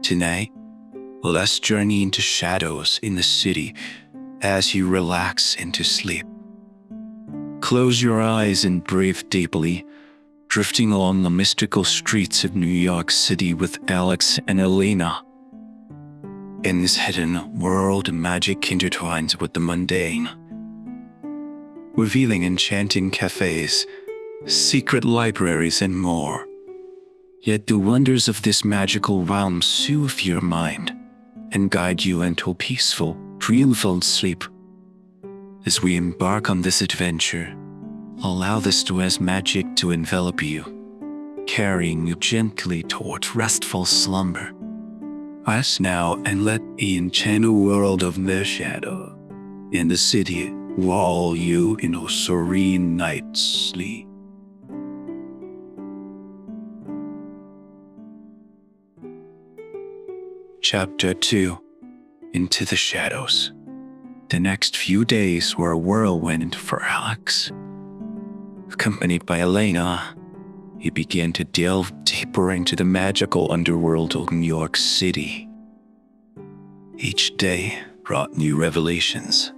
Tonight, let's journey into shadows in the city as you relax into sleep. Close your eyes and breathe deeply, drifting along the mystical streets of New York City with Alex and Elena. In this hidden world, magic intertwines with the mundane, revealing enchanting cafes, secret libraries, and more. Yet the wonders of this magical realm soothe your mind and guide you into a peaceful, dream-filled sleep. As we embark on this adventure, allow the story's magic to envelop you, carrying you gently toward restful slumber. Rest now and let the enchanted world of the shadow in the city lull you in a serene night's sleep. Chapter 2. Into the Shadows. The next few days were a whirlwind for Alex. Accompanied by Elena, he began to delve deeper into the magical underworld of New York City. Each day brought new revelations,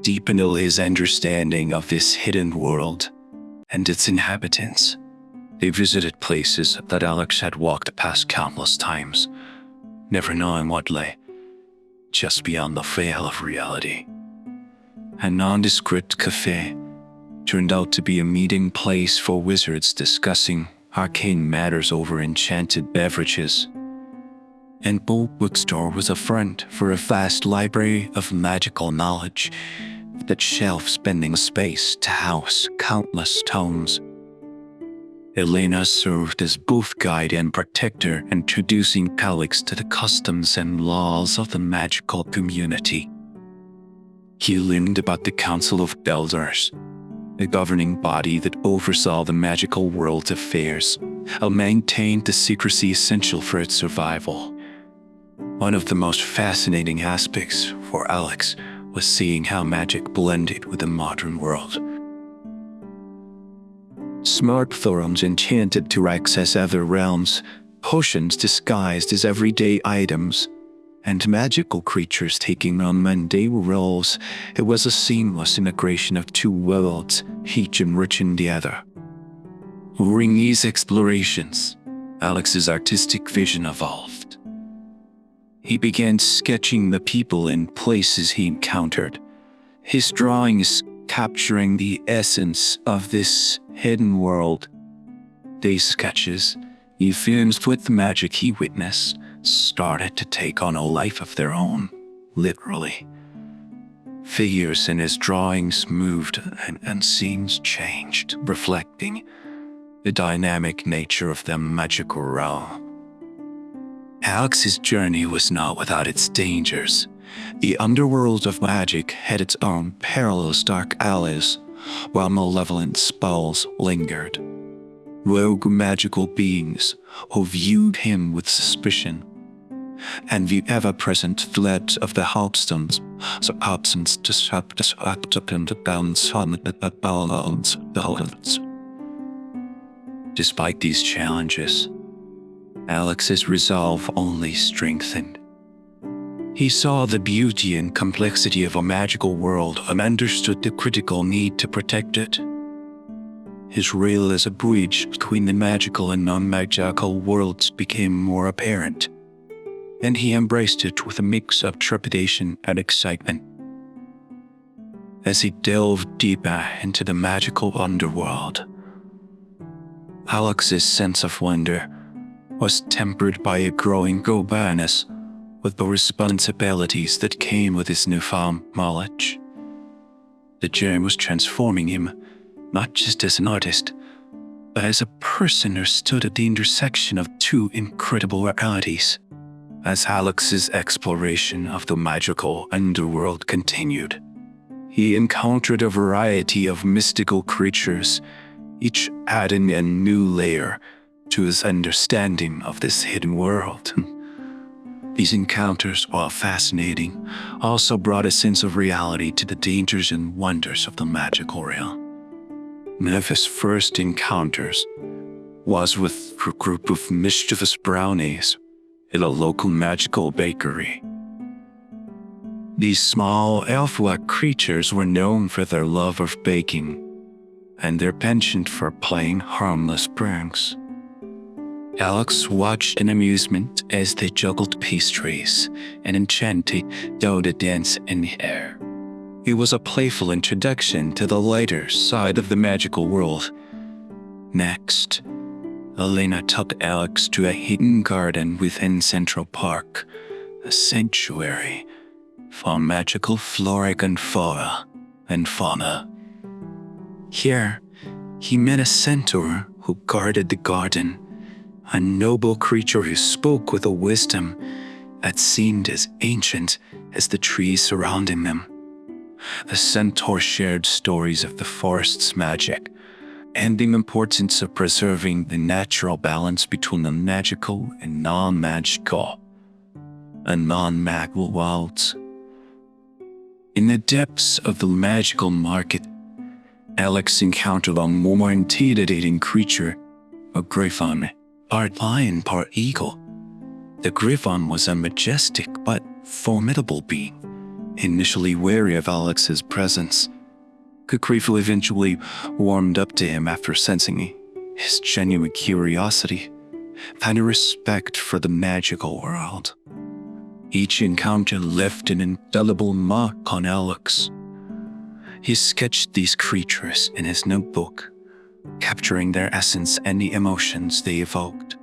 deepened his understanding of this hidden world and its inhabitants. They visited places that Alex had walked past countless times, never knowing what lay just beyond the veil of reality. A nondescript cafe turned out to be a meeting place for wizards discussing arcane matters over enchanted beverages. And Bold Bookstore was a front for a vast library of magical knowledge that shelves spending space to house countless tomes. Elena served as both guide and protector, introducing Alex to the customs and laws of the magical community. He learned about the Council of Elders, a governing body that oversaw the magical world's affairs, and maintained the secrecy essential for its survival. One of the most fascinating aspects for Alex was seeing how magic blended with the modern world. Smart thrones enchanted to access other realms, potions disguised as everyday items, and magical creatures taking on mundane roles. It was a seamless integration of two worlds, each enriching the other. During these explorations, Alex's artistic vision evolved. He began sketching the people and places he encountered, his drawings capturing the essence of this hidden world. These sketches, infused with the magic he witnessed, started to take on a life of their own, literally. Figures in his drawings moved and scenes changed, reflecting the dynamic nature of the magical realm. Alex's journey was not without its dangers. The underworld of magic had its own perilous dark alleys, while malevolent spells lingered. Rogue magical beings who viewed him with suspicion, and the ever-present threat of the Hobstones, the absence to balance. Despite these challenges, Alex's resolve only strengthened. He saw the beauty and complexity of a magical world and understood the critical need to protect it. His role as a bridge between the magical and non-magical worlds became more apparent, and he embraced it with a mix of trepidation and excitement. As he delved deeper into the magical underworld, Alex's sense of wonder was tempered by a growing awareness with the responsibilities that came with his newfound knowledge. The journey was transforming him, not just as an artist, but as a person who stood at the intersection of two incredible realities. As Alex's exploration of the magical underworld continued, he encountered a variety of mystical creatures, each adding a new layer to his understanding of this hidden world. These encounters, while fascinating, also brought a sense of reality to the dangers and wonders of the magical realm. One of his first encounters was with a group of mischievous brownies in a local magical bakery. These small elf-like creatures were known for their love of baking and their penchant for playing harmless pranks. Alex watched in amusement as they juggled pastries and enchanted dough to dance in the air. It was a playful introduction to the lighter side of the magical world. Next, Elena took Alex to a hidden garden within Central Park, a sanctuary for magical flora and fauna. Here, he met a centaur who guarded the garden, a noble creature who spoke with a wisdom that seemed as ancient as the trees surrounding them. The centaur shared stories of the forest's magic and the importance of preserving the natural balance between the magical and non-magical worlds. In the depths of the magical market, Alex encountered a more intimidating creature, a griffon, part lion, part eagle. The griffon was a majestic but formidable being. Initially wary of Alex's presence, Griffon eventually warmed up to him after sensing his genuine curiosity and a respect for the magical world. Each encounter left an indelible mark on Alex. He sketched these creatures in his notebook, capturing their essence and the emotions they evoked.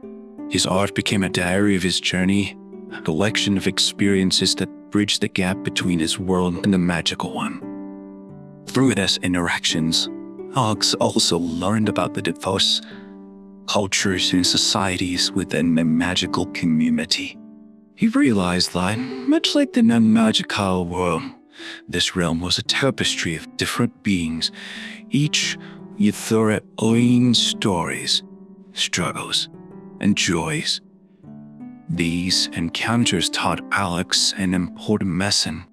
His art became a diary of his journey, a collection of experiences that bridged the gap between his world and the magical one. Through his interactions, Alex also learned about the diverse cultures and societies within the magical community. He realized that, much like the non-magical world, this realm was a tapestry of different beings, each with their own stories, struggles, and joys. These encounters taught Alex an important lesson.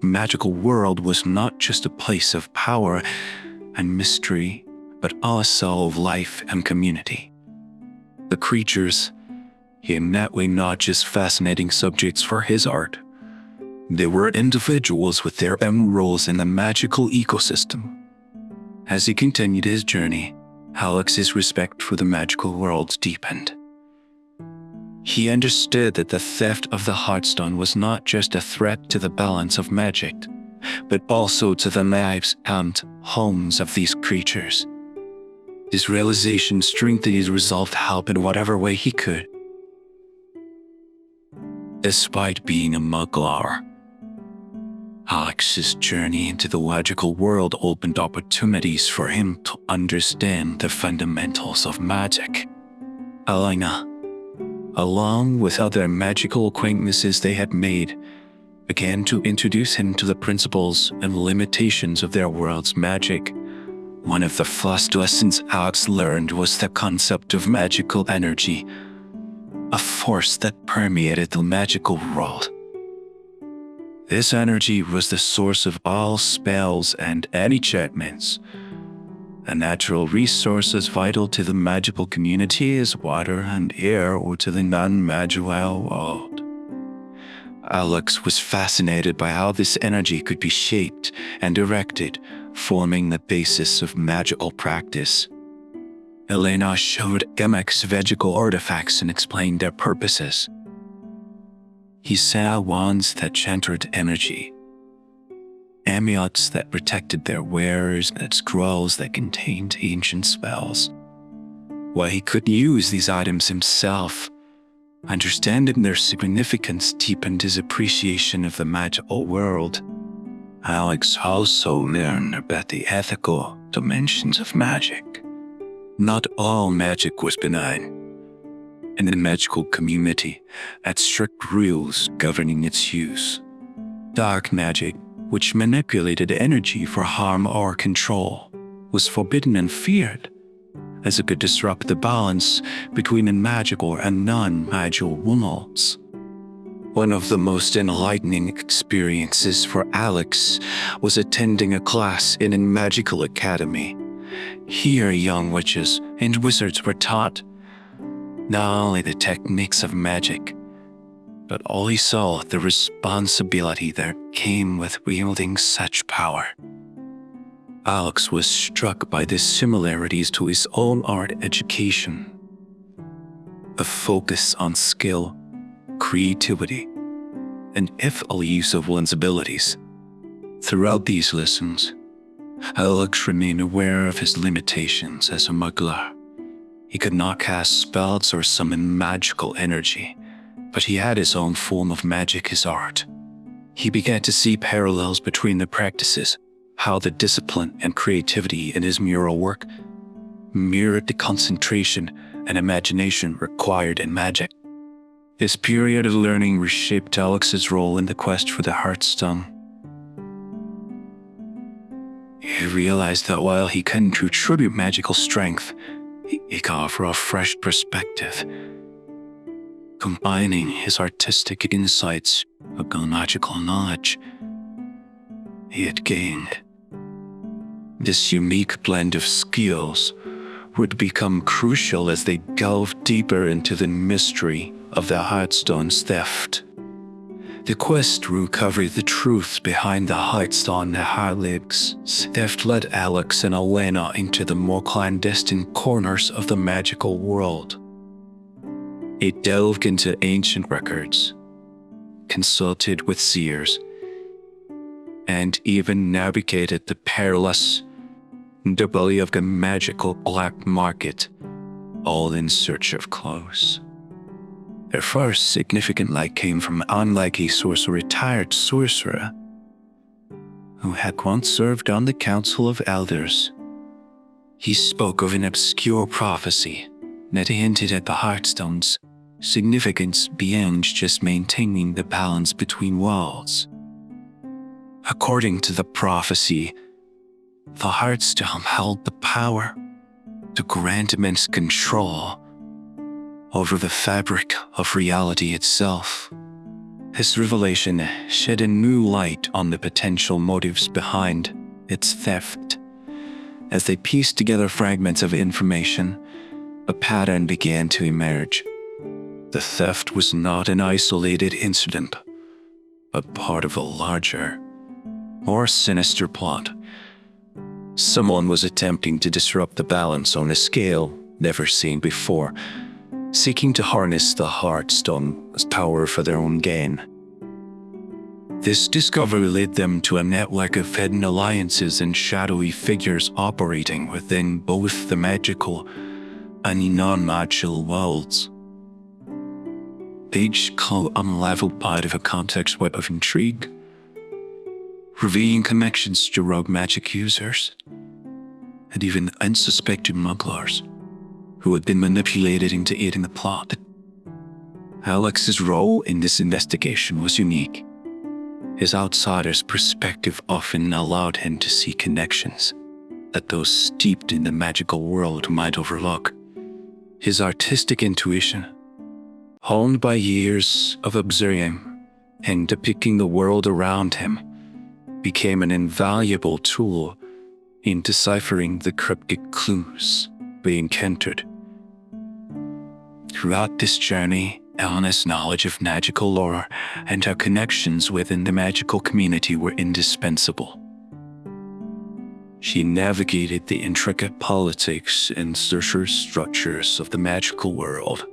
The magical world was not just a place of power and mystery, but also of life and community. The creatures he met were not just fascinating subjects for his art. They were individuals with their own roles in the magical ecosystem. As he continued his journey, Alex's respect for the magical world deepened. He understood that the theft of the Heartstone was not just a threat to the balance of magic, but also to the lives and homes of these creatures. This realization strengthened his resolve to help in whatever way he could. Despite being a muggle, Alex's journey into the magical world opened opportunities for him to understand the fundamentals of magic. Elena, along with other magical acquaintances they had made, began to introduce him to the principles and limitations of their world's magic. One of the first lessons Alex learned was the concept of magical energy, a force that permeated the magical world. This energy was the source of all spells and enchantments, a natural resource as vital to the magical community as water and air or to the non-magical world. Alex was fascinated by how this energy could be shaped and directed, forming the basis of magical practice. Elena showed Alex magical artifacts and explained their purposes. He saw wands that chanted energy, amulets that protected their wearers, and scrolls that contained ancient spells. While he couldn't use these items himself, understanding their significance deepened his appreciation of the magical world. Alex also learned about the ethical dimensions of magic. Not all magic was benign. In the magical community, had strict rules governing its use. Dark magic, which manipulated energy for harm or control, was forbidden and feared, as it could disrupt the balance between the magical and non-magical worlds. One of the most enlightening experiences for Alex was attending a class in a magical academy. Here, young witches and wizards were taught not only the techniques of magic, but also the responsibility that came with wielding such power. Alex was struck by the similarities to his own art education. A focus on skill, creativity, and ethical use of one's abilities. Throughout these lessons, Alex remained aware of his limitations as a muggler. He could not cast spells or summon magical energy, but he had his own form of magic, his art. He began to see parallels between the practices, how the discipline and creativity in his mural work mirrored the concentration and imagination required in magic. This period of learning reshaped Alex's role in the quest for the Heartstone. He realized that while he couldn't contribute magical strength, he could offer a fresh perspective, combining his artistic insights with the magical knowledge he had gained. This unique blend of skills would become crucial as they delved deeper into the mystery of the Heartstone's theft. The quest to recover the truth behind the Heartstone, the Heartlig's theft, led Alex and Elena into the more clandestine corners of the magical world. It delved into ancient records, consulted with seers, and even navigated the perilous underbelly of the magical black market, all in search of clues. Their first significant light came from unlikely source, a retired sorcerer who had once served on the Council of Elders. He spoke of an obscure prophecy that hinted at the Heartstone's significance beyond just maintaining the balance between worlds. According to the prophecy, the Heartstone held the power to grant immense control over the fabric of reality itself. This revelation shed a new light on the potential motives behind its theft. As they pieced together fragments of information, a pattern began to emerge. The theft was not an isolated incident, but part of a larger, more sinister plot. Someone was attempting to disrupt the balance on a scale never seen before, seeking to harness the Heartstone's power for their own gain. This discovery led them to a network of hidden alliances and shadowy figures operating within both the magical and non-magical worlds. Each unraveled part of a complex web of intrigue, revealing connections to rogue magic users, and even unsuspected mugglers who had been manipulated into aiding the plot. Alex's role in this investigation was unique. His outsider's perspective often allowed him to see connections that those steeped in the magical world might overlook. His artistic intuition, honed by years of observing and depicting the world around him, became an invaluable tool in deciphering the cryptic clues we encountered. Throughout this journey, Elena's knowledge of magical lore and her connections within the magical community were indispensable. She navigated the intricate politics and social structures of the magical world,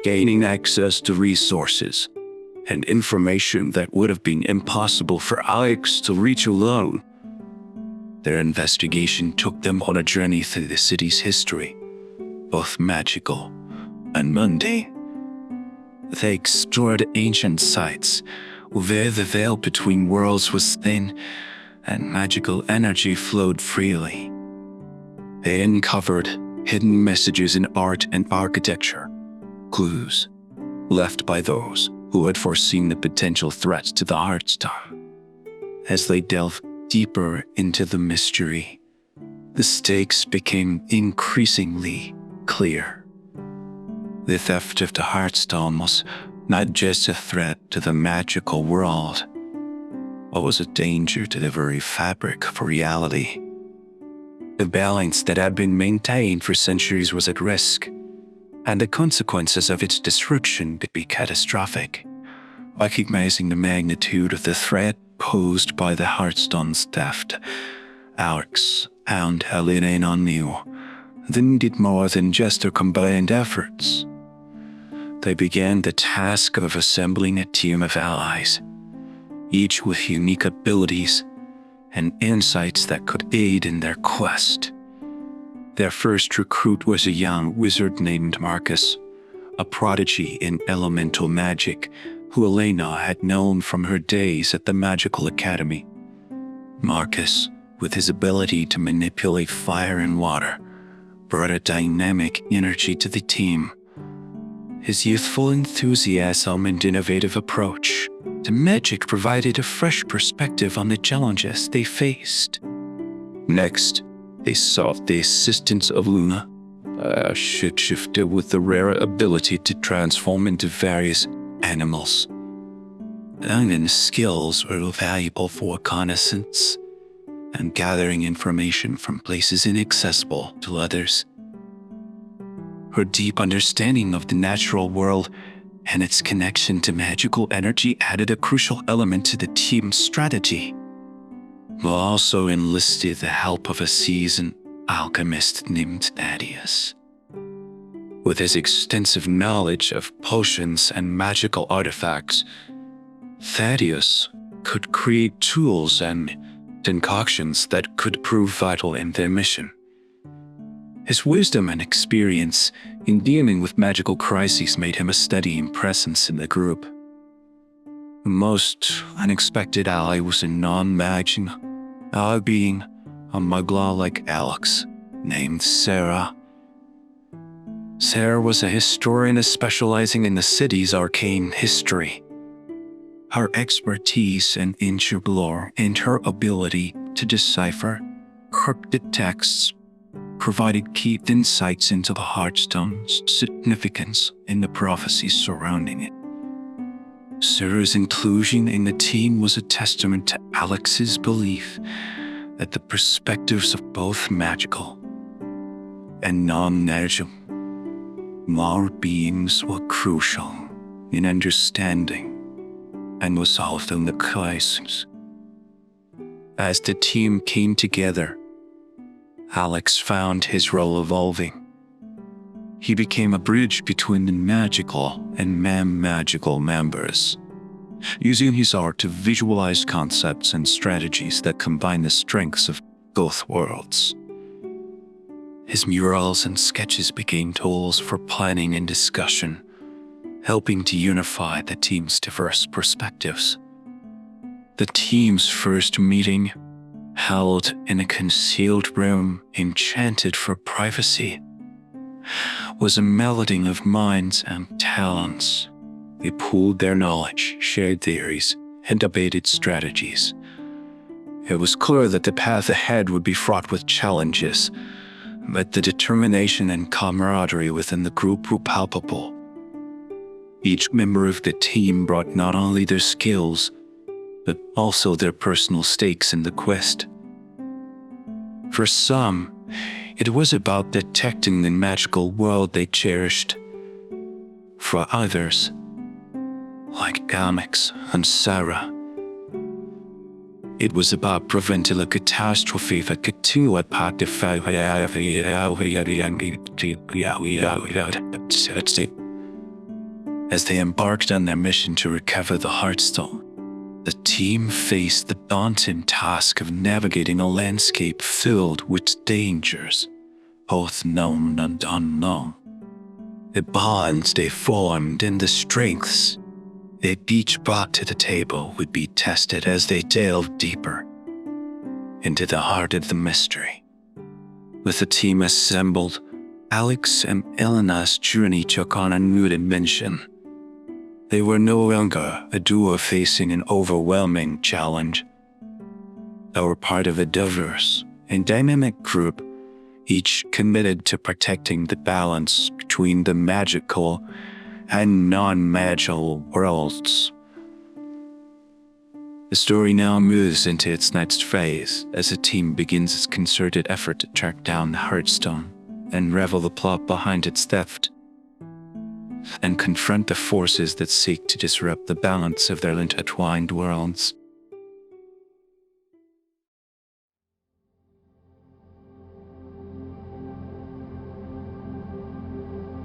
gaining access to resources and information that would have been impossible for Alex to reach alone. Their investigation took them on a journey through the city's history, both magical and mundane. They explored ancient sites where the veil between worlds was thin and magical energy flowed freely. They uncovered hidden messages in art and architecture, clues left by those who had foreseen the potential threats to the Heartstone. As they delved deeper into the mystery, the stakes became increasingly clear. The theft of the Heartstone was not just a threat to the magical world, but was a danger to the very fabric of reality. The balance that had been maintained for centuries was at risk. and the consequences of its disruption could be catastrophic. Recognizing the magnitude of the threat posed by the Hearthstone's theft, Alex and Helena knew they needed more than just their combined efforts. They began the task of assembling a team of allies, each with unique abilities and insights that could aid in their quest. Their first recruit was a young wizard named Marcus, a prodigy in elemental magic who Elena had known from her days at the Magical Academy. Marcus, with his ability to manipulate fire and water, brought a dynamic energy to the team. His youthful enthusiasm and innovative approach to magic provided a fresh perspective on the challenges they faced. Next, they sought the assistance of Luna, a shapeshifter with the rare ability to transform into various animals. Luna's skills were valuable for reconnaissance and gathering information from places inaccessible to others. Her deep understanding of the natural world and its connection to magical energy added a crucial element to the team's strategy. We also enlisted the help of a seasoned alchemist named Caius. With his extensive knowledge of potions and magical artifacts, Thaddeus could create tools and concoctions that could prove vital in their mission. His wisdom and experience in dealing with magical crises made him a steady presence in the group. The most unexpected ally was a non-magic ally being a muggle like Alex, named Sarah. Sarah was a historian specializing in the city's arcane history. Her expertise in ancient lore and her ability to decipher cryptic texts provided key insights into the Hearthstone's significance and the prophecies surrounding it. Sarah's inclusion in the team was a testament to Alex's belief that the perspectives of both magical and non-magical beings were crucial in understanding and resolving the crisis. As the team came together, Alex found his role evolving. He became a bridge between the magical and non-magical members, using his art to visualize concepts and strategies that combine the strengths of both worlds. His murals and sketches became tools for planning and discussion, helping to unify the team's diverse perspectives. The team's first meeting, held in a concealed room enchanted for privacy, was a melding of minds and talents. They pooled their knowledge, shared theories, and debated strategies. It was clear that the path ahead would be fraught with challenges, but the determination and camaraderie within the group were palpable. Each member of the team brought not only their skills, but also their personal stakes in the quest. For some, it was about detecting the magical world they cherished. For others, like Alex and Sarah, it was about preventing a catastrophe that could too impact the As they embarked on their mission to recover the Hearthstone, the team faced the daunting task of navigating a landscape filled with dangers, both known and unknown. The bonds they formed and the strengths they each brought to the table would be tested as they delved deeper into the heart of the mystery. With the team assembled, Alex and Elena's journey took on a new dimension. They were no longer a duo facing an overwhelming challenge. They were part of a diverse and dynamic group, each committed to protecting the balance between the magical and non-magical worlds. The story now moves into its next phase as the team begins its concerted effort to track down the Hearthstone and reveal the plot behind its theft. and confront the forces that seek to disrupt the balance of their intertwined worlds.